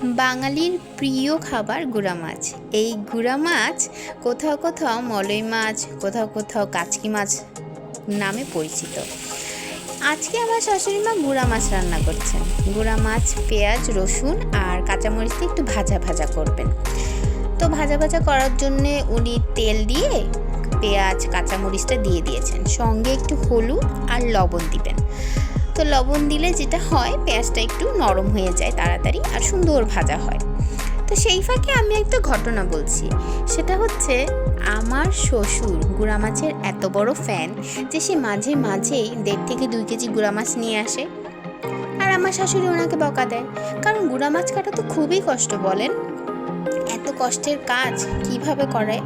বাঙালির প্রিয় খাবার গুড়া মাছ। এই গুড়া মাছ কোথাও কোথাও মলই মাছ, কোথাও কোথাও কাচকি মাছ নামে পরিচিত। আজকে আমার শাশুড়ি মা গুড়া মাছ রান্না করছেন। গুড়া মাছ পেঁয়াজ, রসুন আর কাঁচামরিচ দিয়ে একটু ভাজা ভাজা করবেন। তো ভাজা ভাজা করার জন্যে উনি তেল দিয়ে পেঁয়াজ কাঁচামরিচটা দিয়ে দিয়েছেন, সঙ্গে একটু হলুদ আর লবণ দিবেন। তো লবণ দিলে যেটা হয়, পেঁয়াজটা একটু নরম হয়ে যায় তাড়াতাড়ি আর সুন্দর ভাজা হয়। তো সেই ফাঁকে আমি একটা ঘটনা বলছি। সেটা হচ্ছে, আমার শ্বশুর গুড়া মাছের এত বড় ফ্যান যে সে মাঝে মাঝেই 1.5 থেকে 2 কেজি গুড়া মাছ নিয়ে আসে। আর আমার শাশুড়ি ওনাকে বকা দেয়, কারণ গুড়া মাছ কাটা তো খুবই কষ্ট। বলেন, এত কষ্টের কাজ কিভাবে করে?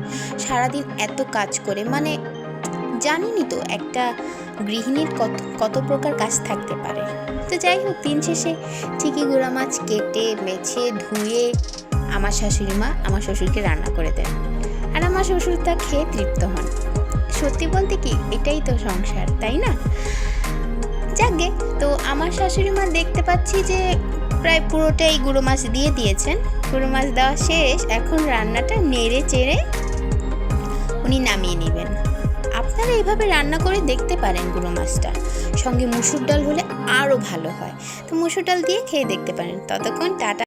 সারাদিন এত কাজ করে, মানে জানিনি তো একটা গৃহিণীর কত প্রকার কাজ থাকতে পারে। তো যাই হোক, দিন শেষে ঠিকই গুড়া মাছ কেটে বেছে ধুয়ে আমার শাশুড়ি মা আমার শ্বশুরকে রান্না করে দেন, আর আমার শ্বশুর তা খেয়ে তৃপ্ত হন। সত্যি বলতে কি, এটাই তো সংসার, তাই না? যাকে তো আমার শাশুড়ি মা দেখতে পাচ্ছি যে প্রায় পুরোটাই গুঁড়ো মাছ দিয়ে দিয়েছেন। গুঁড়ো মাছ দেওয়া শেষ, এখন রান্নাটা নেড়ে চেড়ে উনি নামিয়ে নেবেন। আপনারা এইভাবে রান্না করে দেখতে পারেন গুঁড়ো মাছটা। সঙ্গে মুসুর ডাল হলে আরও ভালো হয়। তো মুসুর ডাল দিয়ে খেয়ে দেখতে পারেন। ততক্ষণ টাটা।